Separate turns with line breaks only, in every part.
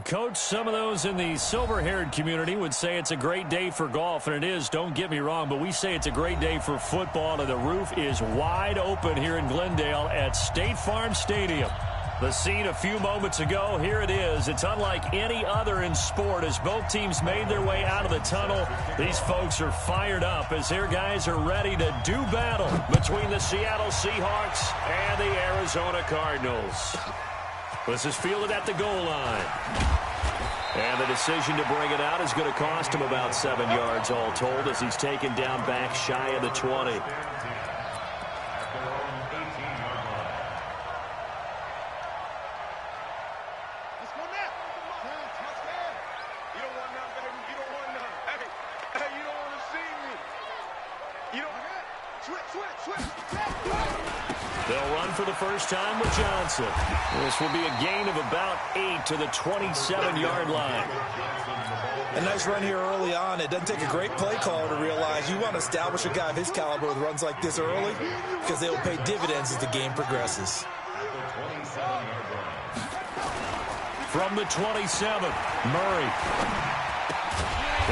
Coach, some of those in the silver-haired community would say it's a great day for golf, and it is, don't get me wrong, but we say it's a great day for football, and the roof is wide open here in Glendale at State Farm Stadium. The scene a few moments ago, here it is. It's unlike any other in sport as both teams made their way out of the tunnel. These folks are fired up as their guys are ready to do battle between the Seattle Seahawks and the Arizona Cardinals. This is fielded at the goal line. And the decision to bring it out is going to cost him about 7 yards all told as he's taken down back shy of the 20. They'll run for the first time with Johnson. This will be a gain of about 8 to the 27-yard line.
A nice run here early on. It doesn't take a great play caller to realize you want to establish a guy of his caliber with runs like this early because they will pay dividends as the game progresses.
From the 27, Murray.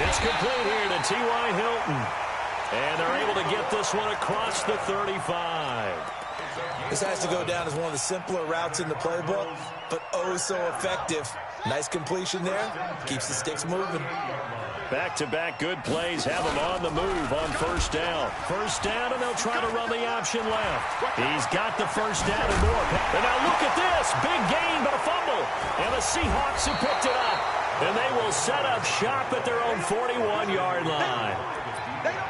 It's complete here to T.Y. Hilton. And they're able to get this one across the 35.
This has to go down as one of the simpler routes in the playbook, but oh so effective. Nice completion there. Keeps the sticks moving.
Back-to-back good plays have him on the move on first down. First down, and they'll try to run the option left. He's got the first down and more. And now look at this. Big gain, but a fumble. And the Seahawks have picked it up. And they will set up shop at their own 41-yard line.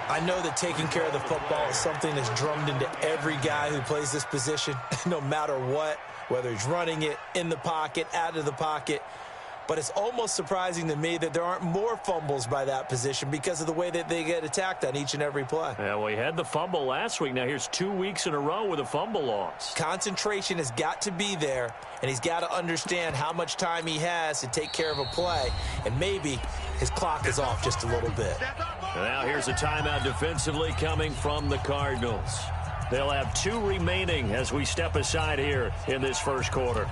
I know that taking care of the football is something that's drummed into every guy who plays this position, no matter what, whether he's running it, in the pocket, out of the pocket. But it's almost surprising to me that there aren't more fumbles by that position because of the way that they get attacked on each and every play.
Yeah, well, he had the fumble last week. Now here's 2 weeks in a row with a fumble loss.
Concentration has got to be there, and he's got to understand how much time he has to take care of a play, and maybe his clock is off just a little bit.
Now here's a timeout defensively coming from the Cardinals. They'll have 2 remaining as we step aside here in this first quarter.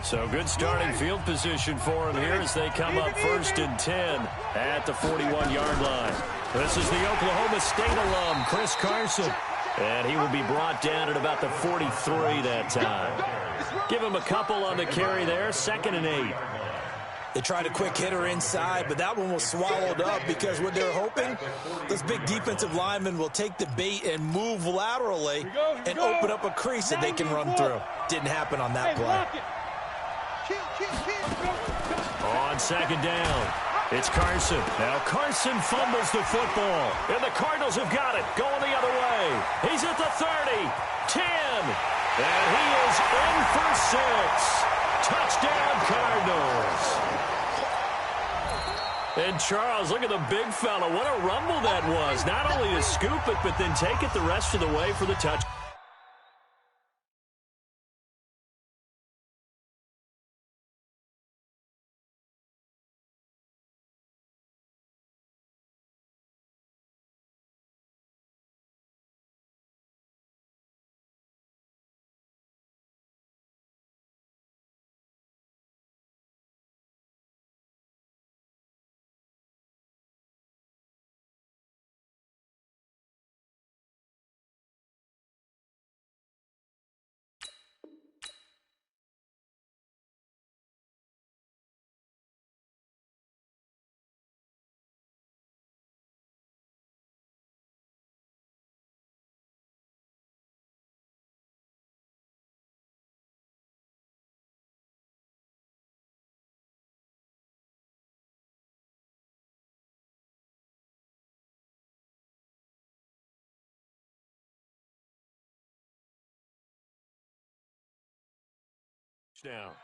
So good starting field position for him here as they come up 1st and 10 at the 41-yard line. This is the Oklahoma State alum, Chris Carson. And he will be brought down at about the 43 that time. Give him a couple on the carry there, 2nd and 8.
They tried a quick hitter inside, but that one was swallowed up because what they're hoping, this big defensive lineman will take the bait and move laterally and open up a crease that they can run through. Didn't happen on that play.
On 2nd down, it's Carson. Now Carson fumbles the football, and the Cardinals have got it, going the other way. He's at the 30, 10, and he is in for 6. Touchdown, Cardinals. And Charles, look at the big fella. What a rumble that was. Not only to scoop it, but then take it the rest of the way for the touch.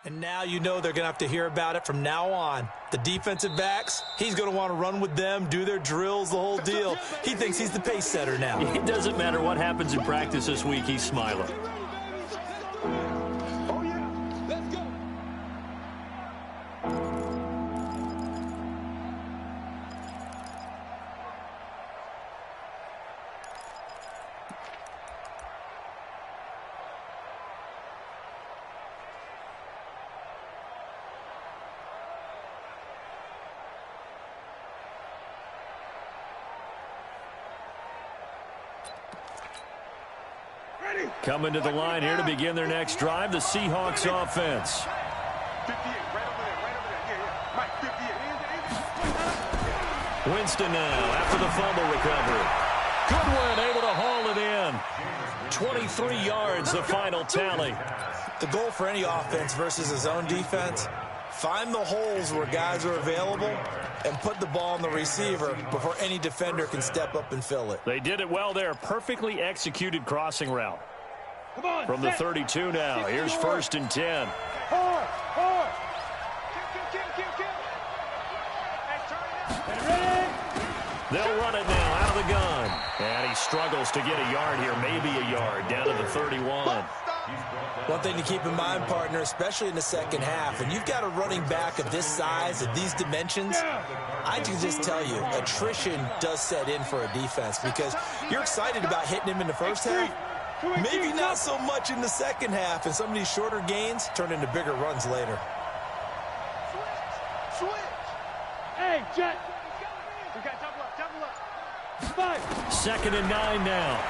And now you know they're going to have to hear about it from now on. The defensive backs, he's going to want to run with them, do their drills, the whole deal. He thinks he's the pace setter now.
It doesn't matter what happens in practice this week, he's smiling. Coming to the line here to begin their next drive, the Seahawks offense. Winston now after the fumble recovery. Goodwin able to haul it in. 23 yards, the final tally.
The goal for any offense versus his own defense, find the holes where guys are available and put the ball on the receiver before any defender can step up and fill it.
They did it well there. Perfectly executed crossing route. From the 32 now, here's 1st and 10. They'll run it now out of the gun. And he struggles to get a yard here, maybe a yard, down to the 31.
One thing to keep in mind, partner, especially in the second half, when you've got a running back of this size, of these dimensions, I can just tell you, attrition does set in for a defense because you're excited about hitting him in the first half. Maybe not so much in the second half, and some of these shorter gains turn into bigger runs later.
Switch. Hey, Jet. We got double up.
2nd and 9 now.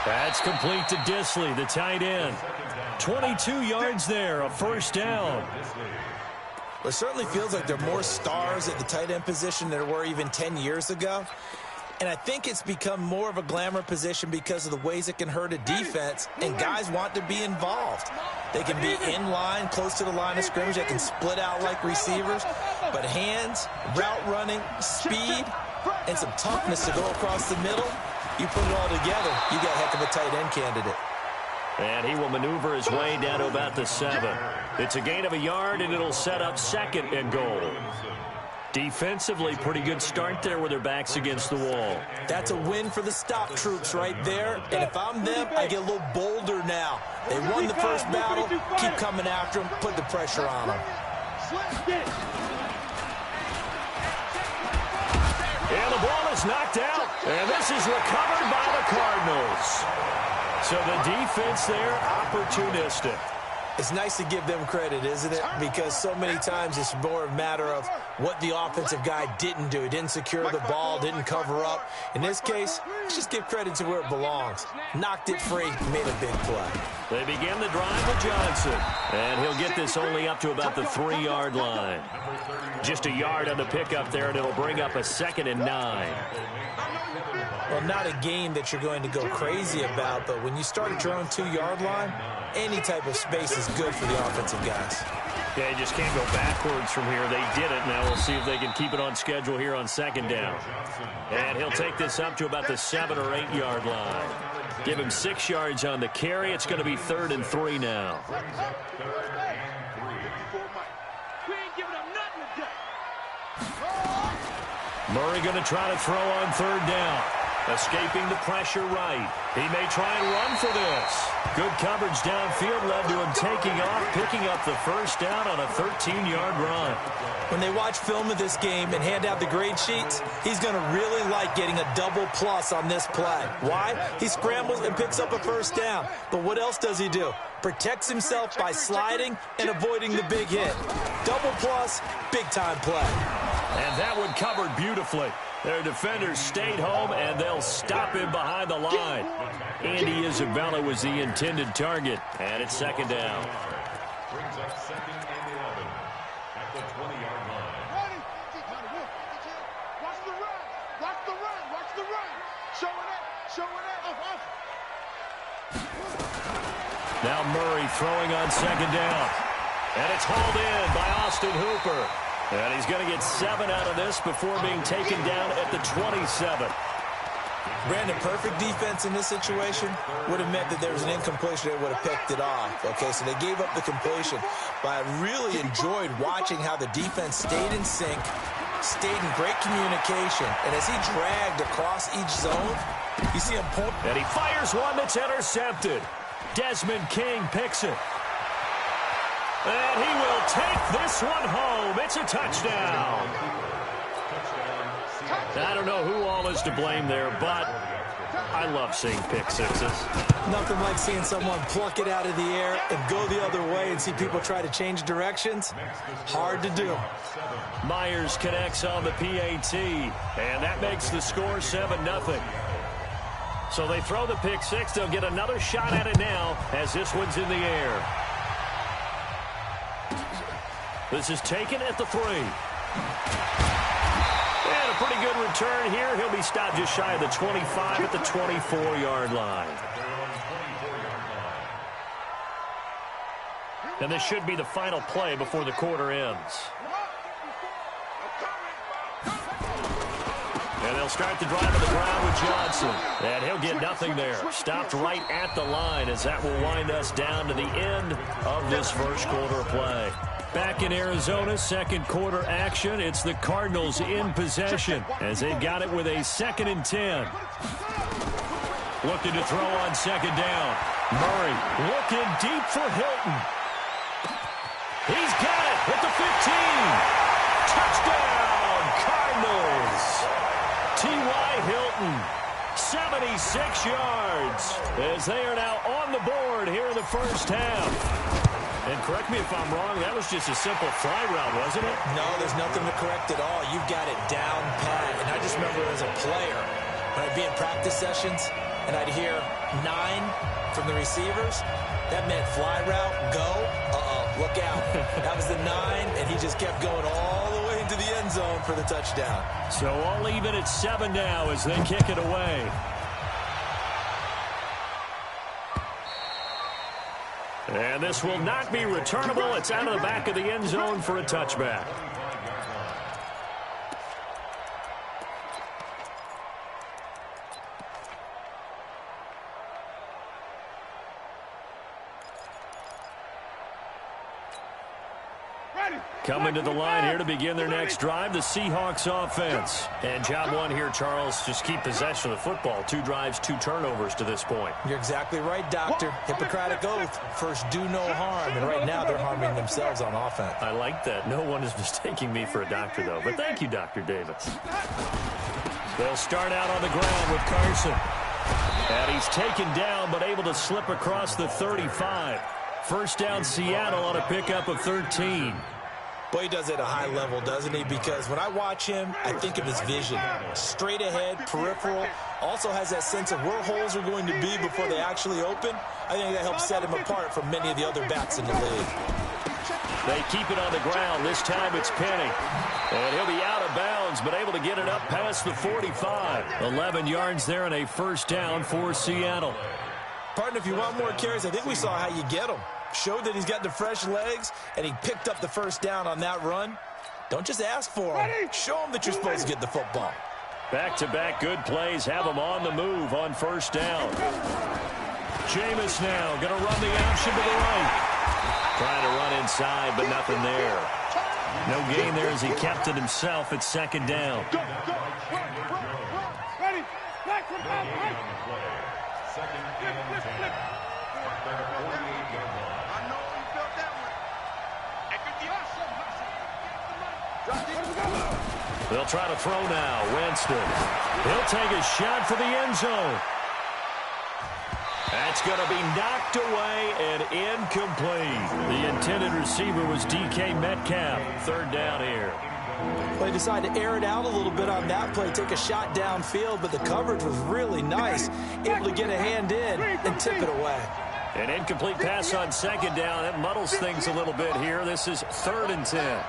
That's complete to Disley, the tight end. 22 yards there, a 1st down.
Well, it certainly feels like there are more stars at the tight end position than there were even 10 years ago. And I think it's become more of a glamour position because of the ways it can hurt a defense, and guys want to be involved. They can be in line, close to the line of scrimmage. They can split out like receivers. But hands, route running, speed, and some toughness to go across the middle, you put it all together, you got a heck of a tight end candidate.
And he will maneuver his way down to about the 7. It's a gain of a yard, and it'll set up 2nd and goal. Defensively, pretty good start there with their backs against the wall.
That's a win for the stop troops right there. And if I'm them, I get a little bolder now. They won the first battle. Keep coming after them. Put the pressure on them.
And the ball is knocked out. And this is recovered by the Cardinals. So the defense there, opportunistic.
It's nice to give them credit, isn't it? Because so many times it's more a matter of what the offensive guy didn't do. He didn't secure the ball, didn't cover up. In this case, just give credit to where it belongs. Knocked it free, made a big play.
They begin the drive with Johnson. And he'll get this only up to about the 3-yard line. Just a yard on the pickup there, and it'll bring up a 2nd and 9.
Well, not a game that you're going to go crazy about, but when you start at your own 2-yard line, any type of space is good for the offensive guys.
Yeah, you just can't go backwards from here. They did it. Now we'll see if they can keep it on schedule here on 2nd down. And he'll take this up to about the 7 or 8-yard line. Give him 6 yards on the carry. It's going to be 3rd and 3 now. Murray going to try to throw on 3rd down. Escaping the pressure right. He may try and run for this. Good coverage downfield led to him taking off, picking up the 1st down on a 13-yard run.
When they watch film of this game and hand out the grade sheets, he's going to really like getting a double plus on this play. Why? He scrambles and picks up a 1st down. But what else does he do? Protects himself by sliding and avoiding the big hit. Double plus, big-time play.
And that one covered beautifully. Their defenders stayed home, and they'll stop him behind the line. Andy Isabella was the intended target, and it's 2nd down.
Brings up 2nd and 11 at the 20-yard line. Watch the run. Watch the run. Watch the run. Show it up. Show it up.
Now Murray throwing on 2nd down. And it's hauled in by Austin Hooper. And he's going to get 7 out of this before being taken down at the 27.
Brandon, perfect defense in this situation would have meant that there was an incompletion. They would have picked it off. Okay, so they gave up the completion. But I really enjoyed watching how the defense stayed in sync, stayed in great communication. And as he dragged across each zone, you see him point.
And he fires one that's intercepted. Desmond King picks it. And he will take this one home. It's a touchdown. I don't know who all is to blame there, but I love seeing pick sixes.
Nothing like seeing someone pluck it out of the air and go the other way and see people try to change directions. Hard to do.
Myers connects on the PAT, and that makes the score 7-0. So they throw the pick six. They'll get another shot at it now as this one's in the air. This is taken at the 3. And a pretty good return here. He'll be stopped just shy of the 25 at the 24-yard line. And this should be the final play before the quarter ends. And they'll start the drive on the ground with Johnson. And he'll get nothing there. Stopped right at the line as that will wind us down to the end of this first quarter play. Back in Arizona, second quarter action. It's the Cardinals in possession as they've got it with a 2nd and 10. Looking to throw on second down. Murray looking deep for Hilton. He's got it at the 15. Touchdown, Cardinals. T.Y. Hilton, 76 yards as they are now on the board here in the first half. And correct me if I'm wrong, that was just a simple fly route, wasn't it?
No, there's nothing to correct at all. You've got it down pat. And I just remember as a player, when I'd be in practice sessions and I'd hear 9 from the receivers, that meant fly route, go, look out. That was the 9, and he just kept going all the way into the end zone for the touchdown.
So all even at 7 now as they kick it away. And this will not be returnable. It's out of the back of the end zone for a touchback. Coming to the line here to begin their next drive, the Seahawks offense. And job one here, Charles, just keep possession of the football. 2 drives, 2 turnovers to this point.
You're exactly right, Doctor. Hippocratic oath. First, do no harm. And right now, they're harming themselves on offense.
I like that. No one is mistaking me for a doctor, though. But thank you, Dr. Davis. They'll start out on the ground with Carson. And he's taken down, but able to slip across the 35. First down, Seattle on a pickup of 13.
Boy, he does it at a high level, doesn't he? Because when I watch him, I think of his vision. Straight ahead, peripheral. Also has that sense of where holes are going to be before they actually open. I think that helps set him apart from many of the other backs in the league.
They keep it on the ground. This time it's Penny. And he'll be out of bounds, but able to get it up past the 45. 11 yards there and a first down for Seattle.
Partner, if you want more carries, I think we saw how you get them. Showed that he's got the fresh legs, and he picked up the first down on that run. Don't just ask for him. Show him that you're supposed to get the football.
Back-to-back good plays have him on the move on first down. Jameis now going to run the option to the right. Trying to run inside, but nothing there. No gain there as he kept it himself at second down.
Ready? Back from back.
Second and 10.
They'll try to throw now. Winston. He'll take a shot for the end zone. That's going to be knocked away and incomplete. The intended receiver was DK Metcalf. Third down here.
They decided to air it out a little bit on that play, take a shot downfield, but the coverage was really nice. Able to get a hand in and tip it away.
An incomplete pass on second down. That muddles things a little bit here. This is 3rd and 10.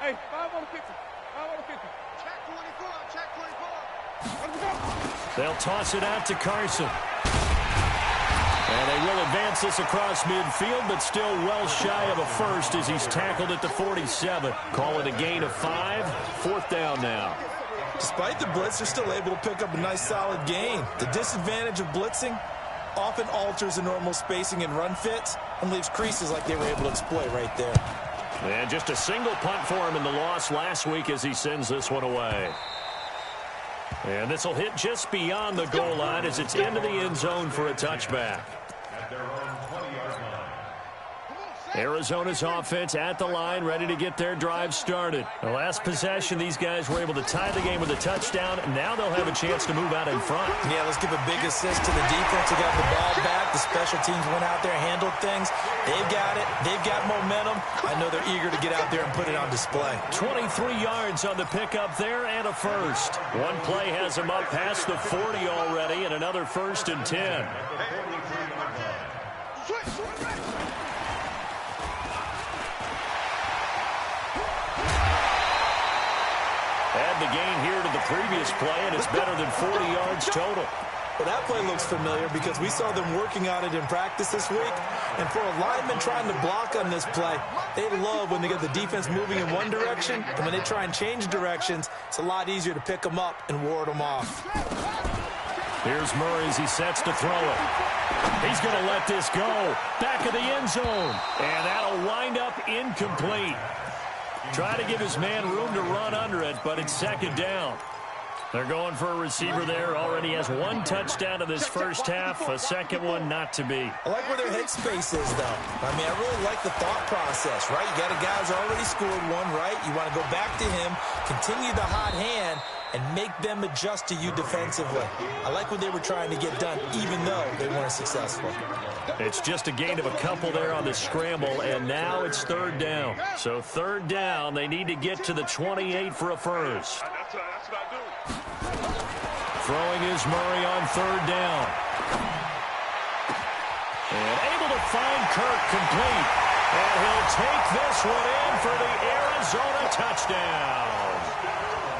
Hey, 5 on the 50. 5 on the 50. Check 24. Check 24. Let's go.
They'll toss it out to Carson. And they will advance this across midfield, but still well shy of a first as he's tackled at the 47. Call it a gain of 5. 4th down now.
Despite the blitz, they're still able to pick up a nice solid gain. The disadvantage of blitzing often alters the normal spacing and run fits and leaves creases like they were able to exploit right there.
And just a single punt for him in the loss last week as he sends this one away. And this will hit just beyond the goal line as it's into the end zone for a touchback.
At their own 20-yard line.
Arizona's offense at the line, ready to get their drive started. The last possession, these guys were able to tie the game with a touchdown. Now they'll have a chance to move out in front.
Yeah, let's give a big assist to the defense who got the ball back. The special teams went out there, handled things. They've got it. They've got momentum. I know they're eager to get out there and put it on display.
23 yards on the pickup there and a first. One play has them up past the 40 already, and another 1st and 10. Add the gain here to the previous play, and it's better than 40 yards total.
Well, that play looks familiar because we saw them working on it in practice this week. And for a lineman trying to block on this play, they love when they get the defense moving in one direction. And when they try and change directions, it's a lot easier to pick them up and ward them off.
Here's Murray as he sets to throw it. He's going to let this go. Back of the end zone. And that'll wind up incomplete. Try to give his man room to run under it, but it's 2nd down. They're going for a receiver there. Already has 1 touchdown in this first half. A second one not to be.
I like where their headspace is, though. I mean, I really like the thought process, right? You got a guy who's already scored one, right? You want to go back to him, continue the hot hand, and make them adjust to you defensively. I like what they were trying to get done, even though they weren't successful.
It's just a gain of a couple there on the scramble, and now it's 3rd down. So 3rd down, they need to get to the 28 for a first.
That's what I do.
Throwing is Murray on 3rd down. And able to find Kirk complete. And he'll take this one in for the Arizona touchdown.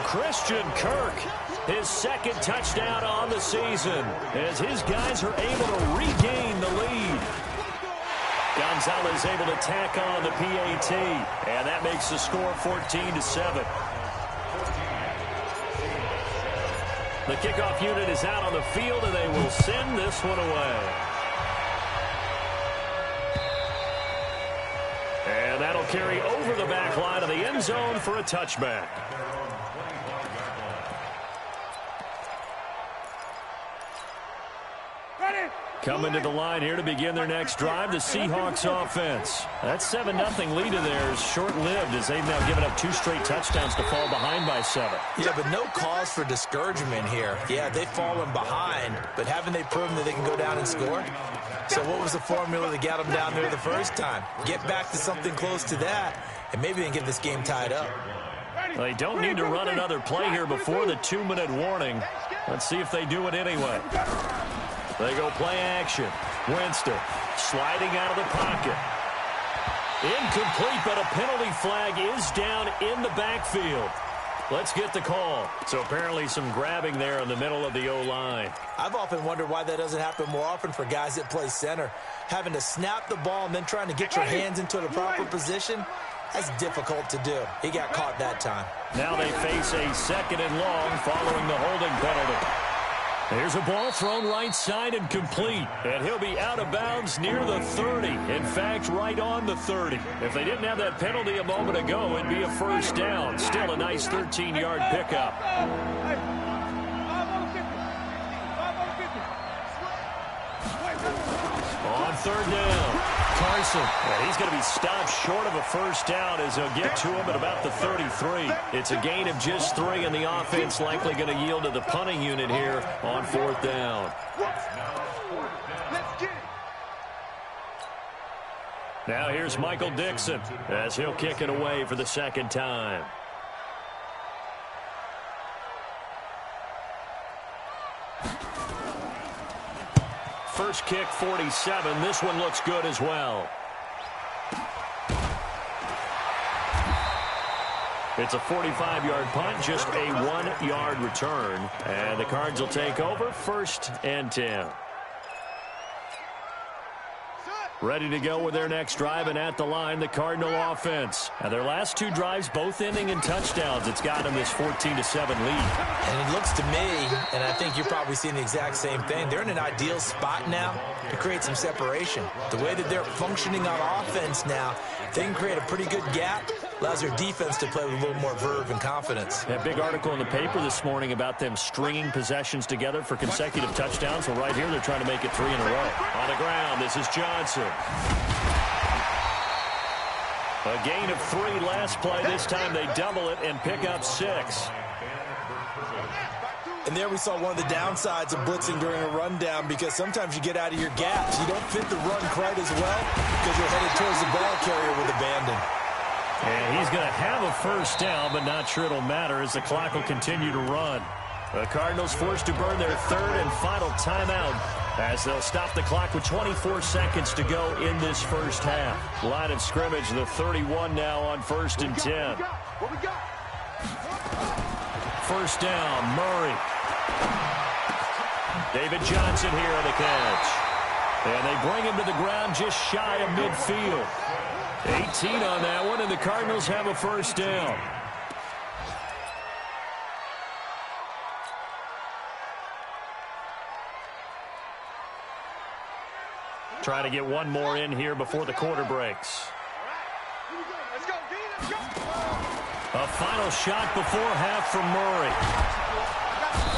Christian Kirk, his 2nd touchdown on the season, as his guys are able to regain the lead. Gonzalez able to tack on the PAT, and that makes the score 14-7. The kickoff unit is out on the field, and they will send this one away. And that'll carry over the back line of the end zone for a touchback. Coming to the line here to begin their next drive, the Seahawks offense. That 7-0 lead of theirs short-lived as they've now given up 2 straight touchdowns to fall behind by 7.
Yeah, but no cause for discouragement here. Yeah, they've fallen behind, but haven't they proven that they can go down and score? So what was the formula that got them down there the first time? Get back to something close to that, and maybe they can get this game tied up.
They don't need to run another play here before the 2-minute warning. Let's see if they do it anyway. They go play action. Winston sliding out of the pocket. Incomplete, but a penalty flag is down in the backfield. Let's get the call. So apparently some grabbing there in the middle of the O-line.
I've often wondered why that doesn't happen more often for guys that play center. Having to snap the ball and then trying to get your hands into the proper position, that's difficult to do. He got caught that time.
Now they face a 2nd and long following the holding penalty. There's a ball thrown right side and complete. And he'll be out of bounds near the 30. In fact, right on the 30. If they didn't have that penalty a moment ago, it'd be a 1st down. Still a nice 13-yard pickup. On 3rd down, Carson. And he's going to be stopped short of a 1st down as they'll get to him at about the 33. It's a gain of just 3, and the offense likely going to yield to the punting unit here on 4th down. Now here's Michael Dixon as he'll kick it away for the 2nd time. First kick, 47. This one looks good as well. It's a 45-yard punt, just a 1-yard return. And the Cards will take over 1st and 10. Ready to go with their next drive, and at the line, the Cardinal offense. And their last 2 drives, both ending in touchdowns. It's got them this 14-7 lead.
And it looks to me, and I think you're probably seeing the exact same thing, they're in an ideal spot now to create some separation. The way that they're functioning on offense now, they can create a pretty good gap, allows their defense to play with a little more verve and confidence.
That big article in the paper this morning about them stringing possessions together for consecutive touchdowns. Well, right here, they're trying to make it 3 in a row. On the ground, this is Johnson. A gain of 3 last play. This time they double it and pick up 6.
And there we saw one of the downsides of blitzing during a rundown, because sometimes you get out of your gaps. You don't fit the run quite as well because you're headed towards the ball carrier with abandon.
And he's going to have a first down, but not sure it'll matter as the clock will continue to run. The Cardinals forced to burn their 3rd and final timeout as they'll stop the clock with 24 seconds to go in this first half. Line of scrimmage, the 31 now on 1st and 10. First down, Murray. David Johnson here on the catch. And they bring him to the ground just shy of midfield. 18 on that one, and the Cardinals have a first down. Try to get one more in here before the quarter breaks. A final shot before half from Murray.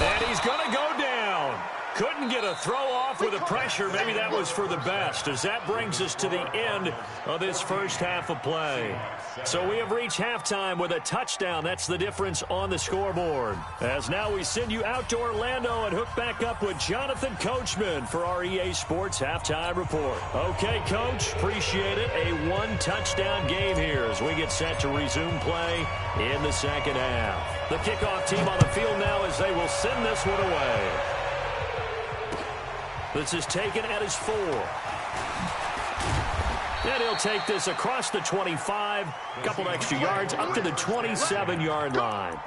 And he's going to go down. Couldn't get a throw off with the pressure. Maybe that was for the best, as that brings us to the end of this first half of play. So we have reached halftime with a touchdown. That's the difference on the scoreboard. As now we send you out to Orlando and hook back up with Jonathan Coachman for our EA Sports Halftime Report. Okay, Coach, appreciate it. A 1-touchdown game here as we get set to resume play in the second half. The kickoff team on the field now as they will send this one away. This is taken at his 4. And he'll take this across the 25, a couple extra yards, up to the 27-yard line.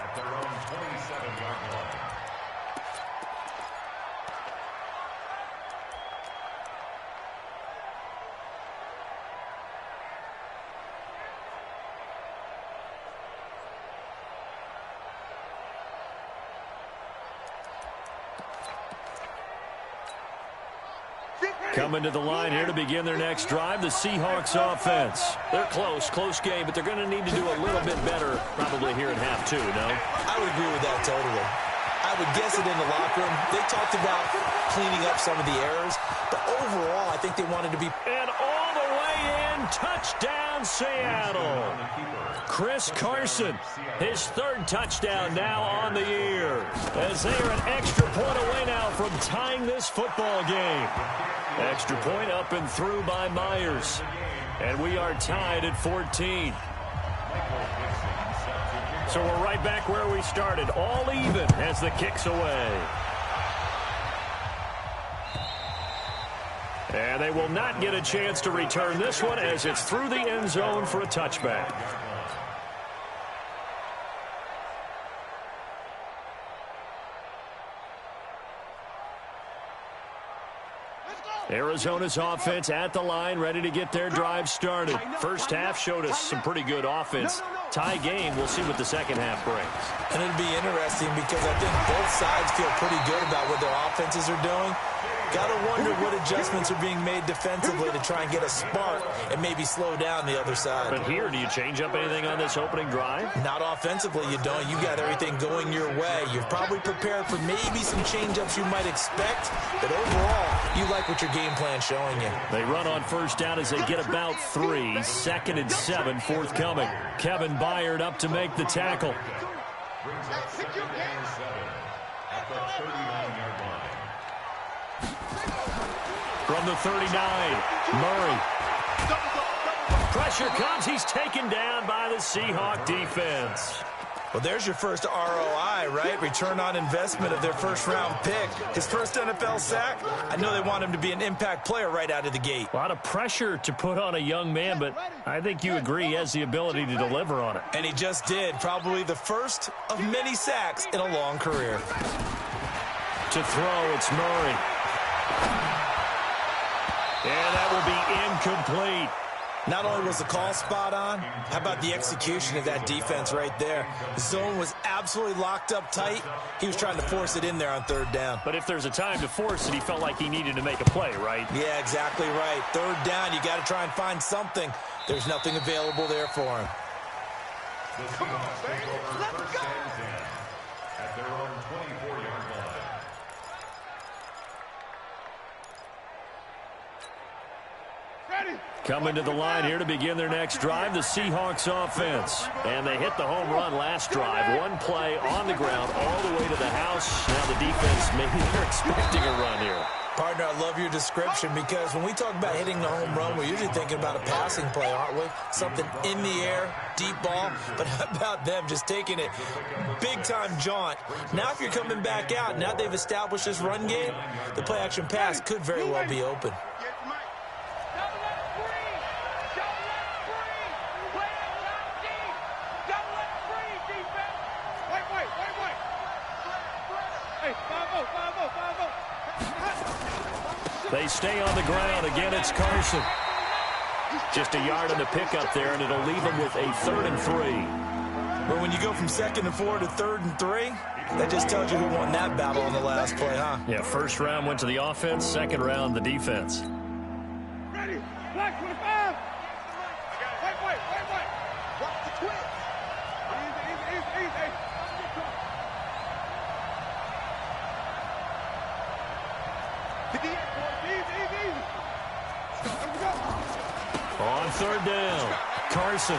Coming to the line here to begin their next drive, the Seahawks offense. They're close game, but they're going to need to do a little bit better probably here in half 2, no?
I would agree with that totally. I would guess it in the locker room. They talked about cleaning up some of the errors, but overall, I think they wanted to be...
And all the way in, touchdown Seattle. Chris Carson, his 3rd touchdown now on the year, as they are an extra point away now from tying this football game. Extra point up and through by Myers. And we are tied at 14. So we're right back where we started, all even as the kick's away. And they will not get a chance to return this one as it's through the end zone for a touchback. Arizona's offense at the line, ready to get their drive started. First half showed us some pretty good offense. Tie game, we'll see what the second half brings.
And it'll be interesting because I think both sides feel pretty good about what their offenses are doing. Got to wonder what adjustments are being made defensively to try and get a spark and maybe slow down the other side.
But here, do you change up anything on this opening drive?
Not offensively, you don't. You got everything going your way. You've probably prepared for maybe some change-ups you might expect, but overall, you like what your game plan's showing you.
They run on first down as they get about 3. 2nd and 7 forthcoming. Kevin Byard up to make the tackle.
At the 39-yard line.
From the 39, Murray. Pressure comes. He's taken down by the Seahawk defense.
Well, there's your first ROI, right? Return on investment of their first-round pick. His first NFL sack. I know they want him to be an impact player right out of the gate.
A lot of pressure to put on a young man, but I think you agree he has the ability to deliver on it.
And he just did. Probably the first of many sacks in a long career.
To throw, it's Murray. And that will be incomplete.
Not only was the call spot on, how about the execution of that defense right there? The zone was absolutely locked up tight. He was trying to force it in there on 3rd down.
But if there's a time to force it, he felt like he needed to make a play, right?
Yeah, exactly right. 3rd down, you got to try and find something. There's nothing available there for him.
The Seahawks take over first and 10 at their own 24-yard line.
Ready?
Coming to the line here to begin their next drive, the Seahawks offense. And they hit the home run last drive. One play on the ground all the way to the house. Now the defense, maybe they're expecting a run here.
Partner, I love your description because when we talk about hitting the home run, we're usually thinking about a passing play, aren't we? Something in the air, deep ball. But how about them just taking it big-time jaunt? Now if you're coming back out, now they've established this run game, the play-action pass could very well be open.
They stay on the ground. Again, it's Carson. Just a yard on the pickup there, and it'll leave them with a 3rd and 3.
But when you go from 2nd and 4 to 3rd and 3, that just tells you who won that battle on the last play, huh?
Yeah, first round went to the offense, second round the defense.
Ready, black 25. Wait. Watch the twist. Easy. Easy.
On 3rd down, Carson.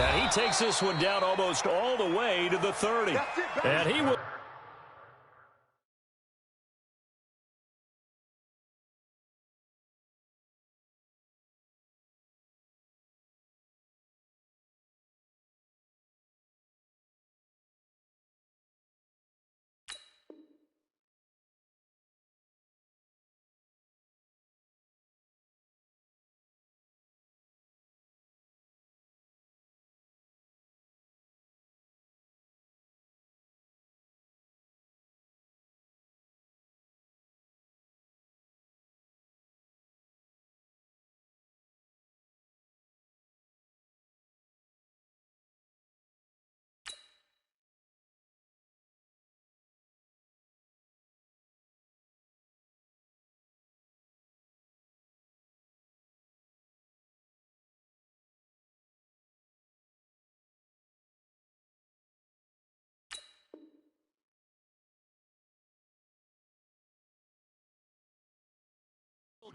And he takes this one down almost all the way to the 30. And he will...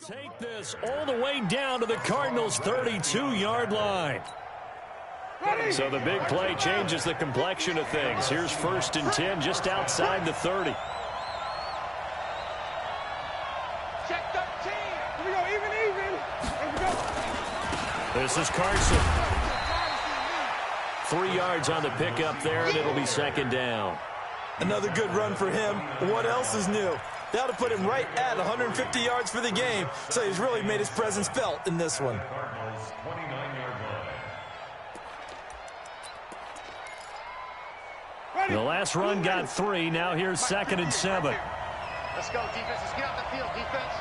take this all the way down to the Cardinals' 32-yard line. So the big play changes the complexion of things. Here's 1st and 10 just outside the 30.
Check 13. Here we go, even. Here we go.
This is Carson. 3 yards on the pickup there, and it'll be 2nd down.
Another good run for him. What else is new? That'll put him right at 150 yards for the game, so he's really made his presence felt in this one.
Cardinals 29-yard line.
The last run got 3. Now here's 2nd and 7.
Let's go, defense. Let's get out the field, defense.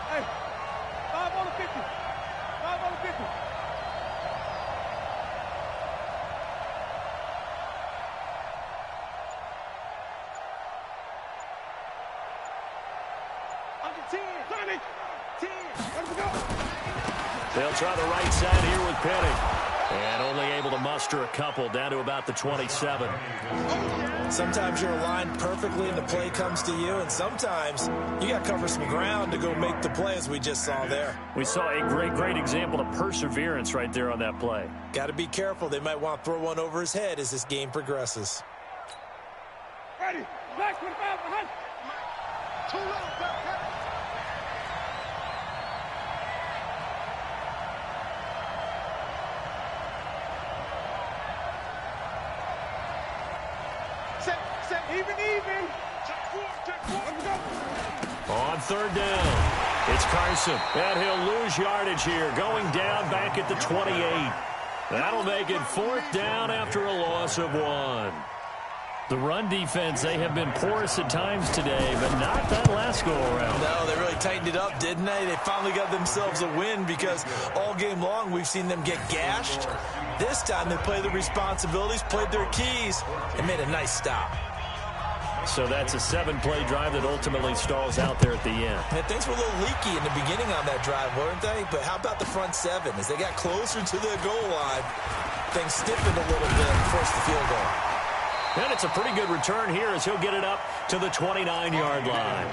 Hey, 5 on the 50. 5 on the 50.
They'll try the right side here with Penny. And only able to muster a couple down to about the 27.
Sometimes you're aligned perfectly and the play comes to you, and sometimes you got to cover some ground to go make the play, as we just saw there.
We saw a great example of perseverance right there on that play.
Got to be careful. They might want to throw one over his head as this game progresses.
Ready, black 25 behind. Too low, Even.
On 3rd down, it's Carson. And he'll lose yardage here, going down back at the 28. That'll make it 4th down after a loss of 1. The run defense, they have been porous at times today, but not that last go-around.
No, they really tightened it up, didn't they? They finally got themselves a win because all game long we've seen them get gashed. This time they played their responsibilities, played their keys, and made a nice stop.
So that's a 7-play drive that ultimately stalls out there at the end.
And things were a little leaky in the beginning on that drive, weren't they? But how about the front 7? As they got closer to the goal line, things stiffened a little bit and forced the field goal.
And it's a pretty good return here as he'll get it up to the 29-yard line.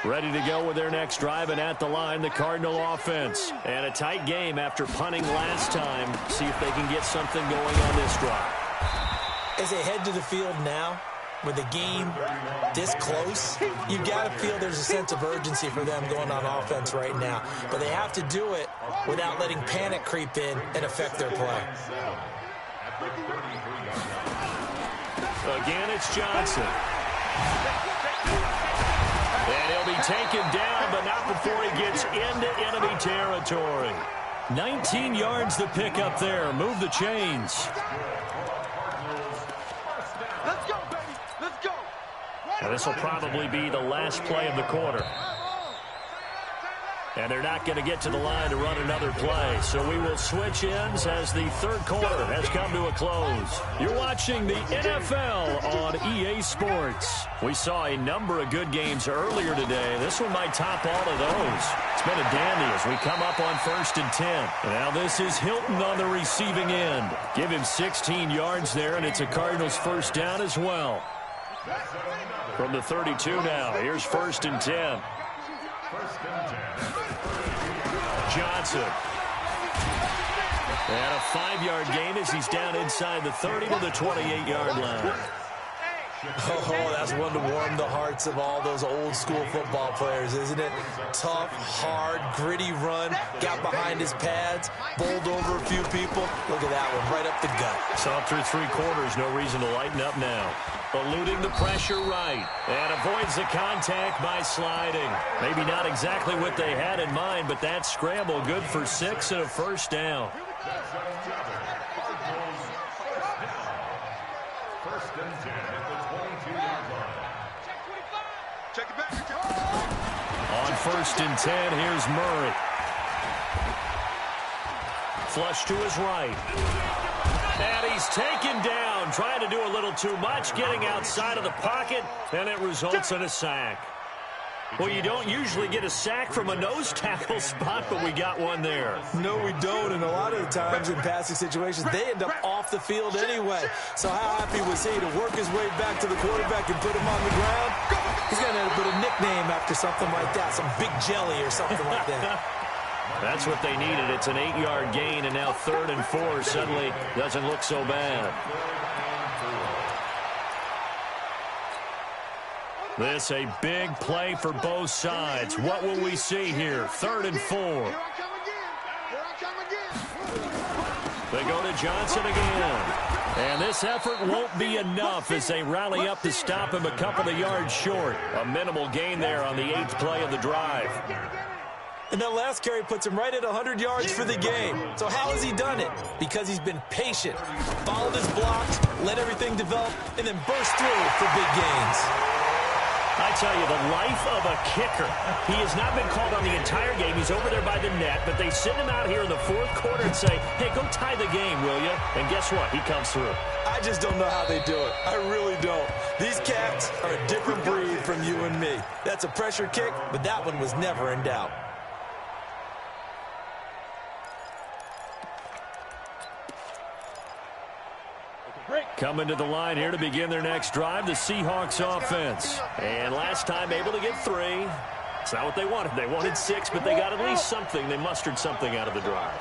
Ready to go with their next drive, and at the line, the Cardinal offense. And a tight game after punting last time. See if they can get something going on this drive.
As they head to the field now, with the game this close, you've got to feel there's a sense of urgency for them going on offense right now. But they have to do it without letting panic creep in and affect their play.
Again, it's Johnson. And he'll be taken down, but not before he gets into enemy territory. 19 yards to pick up there. Move the chains.
Let's go, baby. Let's go.
And this will probably be the last play of the quarter. And they're not going to get to the line to run another play. So we will switch ends as the third quarter has come to a close. You're watching the NFL on EA Sports. We saw a number of good games earlier today. This one might top all of those. It's been a dandy as we come up on 1st and 10. And now this is Hilton on the receiving end. Give him 16 yards there, and it's a Cardinals first down as well. From the 32 now, here's 1st and 10. Johnson. And a 5-yard gain as he's down inside the 30 to the 28-yard line.
Oh, that's one to warm the hearts of all those old school football players, isn't it? Tough, hard, gritty run, got behind his pads, bowled over a few people. Look at that one, right up the gut.
Saw through 3 quarters, no reason to lighten up now. Eluding the pressure right, and avoids the contact by sliding. Maybe not exactly what they had in mind, but that scramble good for 6 and a first down. On 1st and 10, here's Murray. Flush to his right. And he's taken down, trying to do a little too much, getting outside of the pocket, and it results in a sack. Well, you don't usually get a sack from a nose tackle spot, but we got one there.
No, we don't, and a lot of the times in passing situations, they end up off the field anyway. So how happy was he to work his way back to the quarterback and put him on the ground? He's going to put a nickname after something like that, some Big Jelly or something like that.
That's what they needed. It's an 8-yard gain, and now 3rd and 4 suddenly doesn't look so bad. This a big play for both sides. What will we see here? 3rd and 4. They go to Johnson again. And this effort won't be enough as they rally up to stop him a couple of yards short. A minimal gain there on the 8th play of the drive.
And that last carry puts him right at 100 yards for the game. So how has he done it? Because he's been patient, followed his blocks, let everything develop, and then burst through for big gains.
I tell you, the life of a kicker. He has not been called on the entire game. He's over there by the net, but they send him out here in the 4th quarter and say, hey, go tie the game, will you? And guess what? He comes through.
I just don't know how they do it. I really don't. These cats are a different breed from you and me. That's a pressure kick, but that one was never in doubt.
Coming to the line here to begin their next drive, the Seahawks offense. And last time able to get 3. It's not what they wanted. They wanted 6, but they got at least something. They mustered something out of the drive.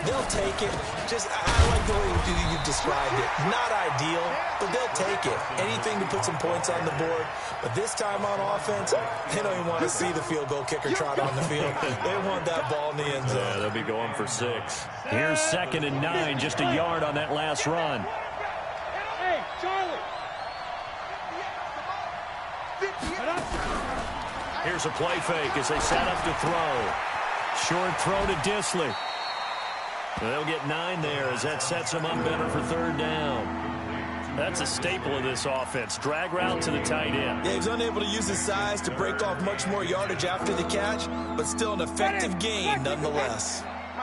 They'll take it. I like the way you described it. Not ideal, but they'll take it. Anything to put some points on the board. But this time on offense, they don't even want to see the field goal kicker trot on the field. They want that ball in the end zone.
Yeah, they'll be going for 6. Here's 2nd and 9, just a yard on that last run.
Hey, Charlie.
Here's a play fake as they set up to throw. Short throw to Dissly. They'll get 9 there as that sets them up better for 3rd down. That's a staple of this offense. Drag route to the tight end.
Yeah, he was unable to use his size to break off much more yardage after the catch, but still an effective gain nonetheless.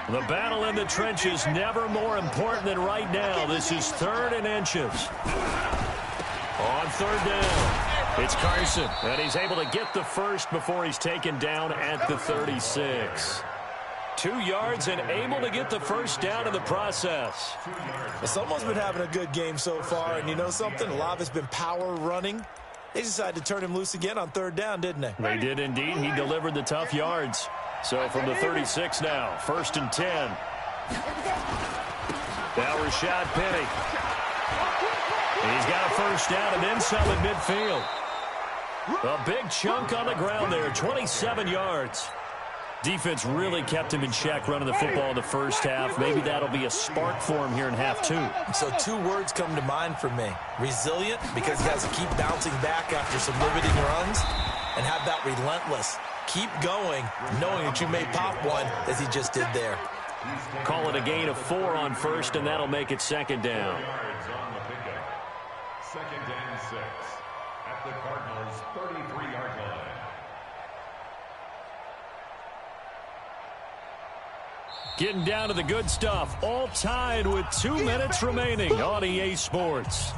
The battle in the trenches never more important than right now. This is 3rd and inches. On 3rd down. It's Carson, and he's able to get the first before he's taken down at the 36. 2 yards and able to get the first down in the process.
Someone's been having a good game so far, and you know something? A lot of it's been power running. They decided to turn him loose again on 3rd down, didn't they?
They did indeed. He delivered the tough yards. So from the 36 now, 1st and 10. Now Rashad Penny. He's got a first down and then some at midfield. A big chunk on the ground there, 27 yards. Defense really kept him in check running the football in the first half. Maybe that'll be a spark for him here in half 2.
So 2 words come to mind for me. Resilient, because he has to keep bouncing back after some limiting runs. And how about relentless? Keep going, knowing that you may pop one, as he just did there.
Call it a gain of 4 on 1st, and that'll make it 2nd down.
2nd and 6 at the Cardinals' 33-yard line.
Getting down to the good stuff. All tied with 2 minutes remaining on EA Sports.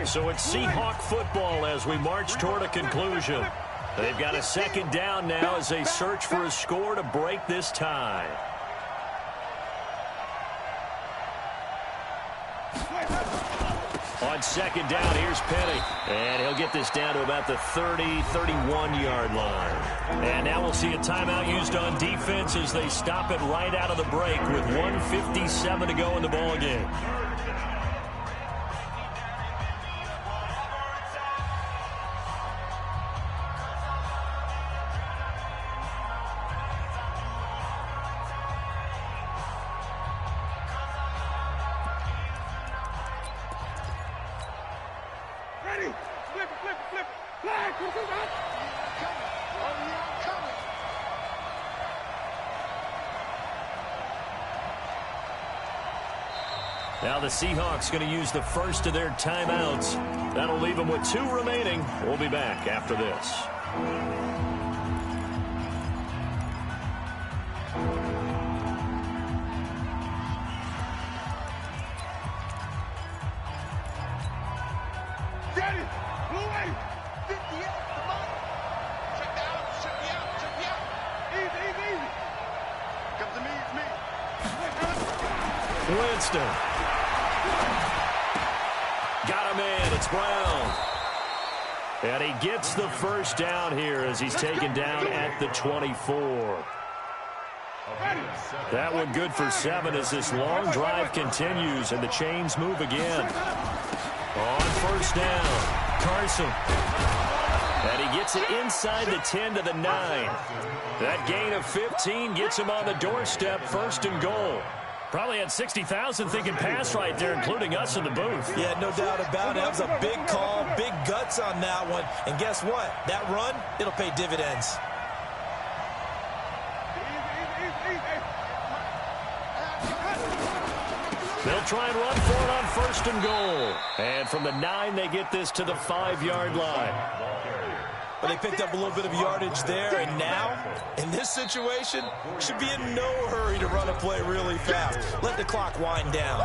So it's Seahawk football as we march toward a conclusion. They've got a 2nd down now as they search for a score to break this tie. On 2nd down, here's Penny. And he'll get this down to about the 30, 31-yard line. And now we'll see a timeout used on defense as they stop it right out of the break with 1:57 to go in the ballgame. Now the Seahawks going to use the first of their timeouts. That'll leave them with 2 remaining. We'll be back after this.
Ready! Blue wave! 58! Come on! Check me out! Check me out! Check me out! Easy, easy, easy! Come to me, it's me!
Winston. Got him in. It's Brown. And he gets the first down here as he's taken down at the 24. That one good for 7 as this long drive continues and the chains move again. On 1st down, Carson. And he gets it inside the 10 to the 9. That gain of 15 gets him on the doorstep, 1st and goal. Probably had 60,000 thinking pass right there, including us in the booth.
Yeah, no doubt about it. That was a big call, big guts on that one. And guess what? That run, it'll pay dividends.
They'll try and run for it on 1st and goal. And from the 9, they get this to the 5-yard line.
But they picked up a little bit of yardage there, and now, in this situation, should be in no hurry to run a play really fast. Let the clock wind down.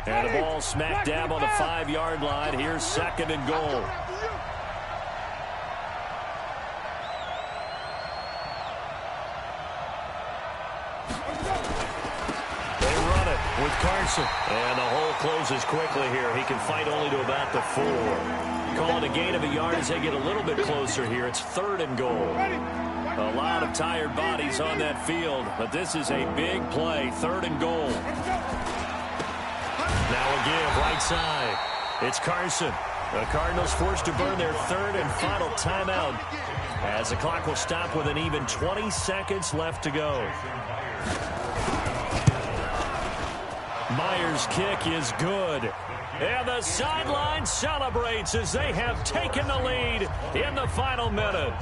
And the ball smack dab on the 5-yard line. Here's 2nd and goal. They run it with Carson. And the hole closes quickly here. He can fight only to about the 4. Calling a gain of a yard as they get a little bit closer here. It's 3rd and goal. A lot of tired bodies on that field, but this is a big play. 3rd and goal. Now a give right side. It's Carson. The Cardinals forced to burn their 3rd and final timeout as the clock will stop with an even 20 seconds left to go. Myers' kick is good. And the sideline celebrates as they have taken the lead in the final minute.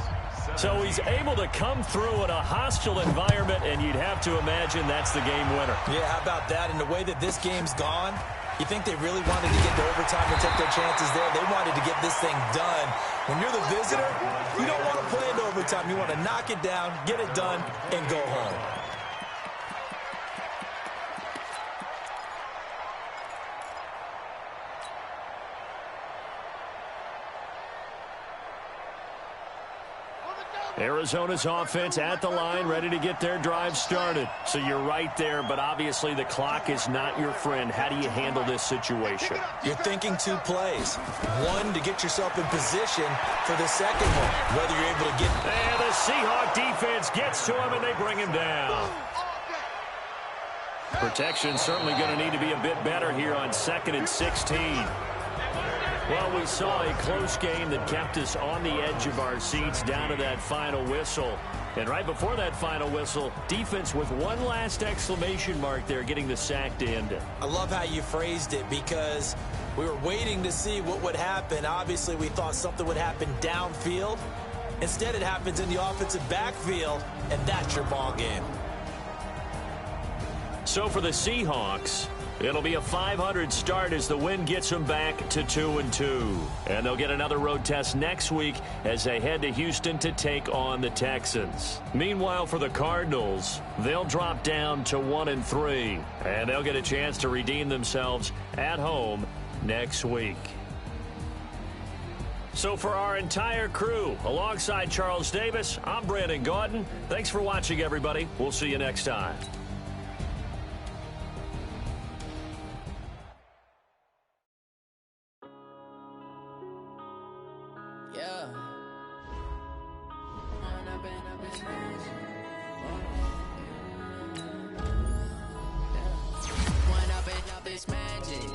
So he's able to come through in a hostile environment, and you'd have to imagine that's the game winner.
Yeah, how about that? And the way that this game's gone, You think they really wanted to get to overtime and take their chances there? They wanted to get this thing done. When you're the visitor, you don't want to play into overtime. You want to knock it down, get it done, and go home.
Arizona's offense at the line, ready to get their drive started. So you're right there, but obviously the clock is not your friend. How do you handle this situation?
You're thinking 2 plays. One, to get yourself in position for the second one, whether you're able to get...
And the Seahawk defense gets to him, and they bring him down. Protection certainly going to need to be a bit better here on 2nd and 16. Well, we saw a close game that kept us on the edge of our seats down to that final whistle. And right before that final whistle, defense with one last exclamation mark there, getting the sack to end it.
I love how you phrased it because we were waiting to see what would happen. Obviously, we thought something would happen downfield. Instead, it happens in the offensive backfield, and that's your ball game.
So for the Seahawks, it'll be a .500 start as the win gets them back to 2-2. And they'll get another road test next week as they head to Houston to take on the Texans. Meanwhile, for the Cardinals, they'll drop down to 1-3. And they'll get a chance to redeem themselves at home next week. So for our entire crew, alongside Charles Davis, I'm Brandon Gaudin. Thanks for watching, everybody. We'll see you next time.
It's magic.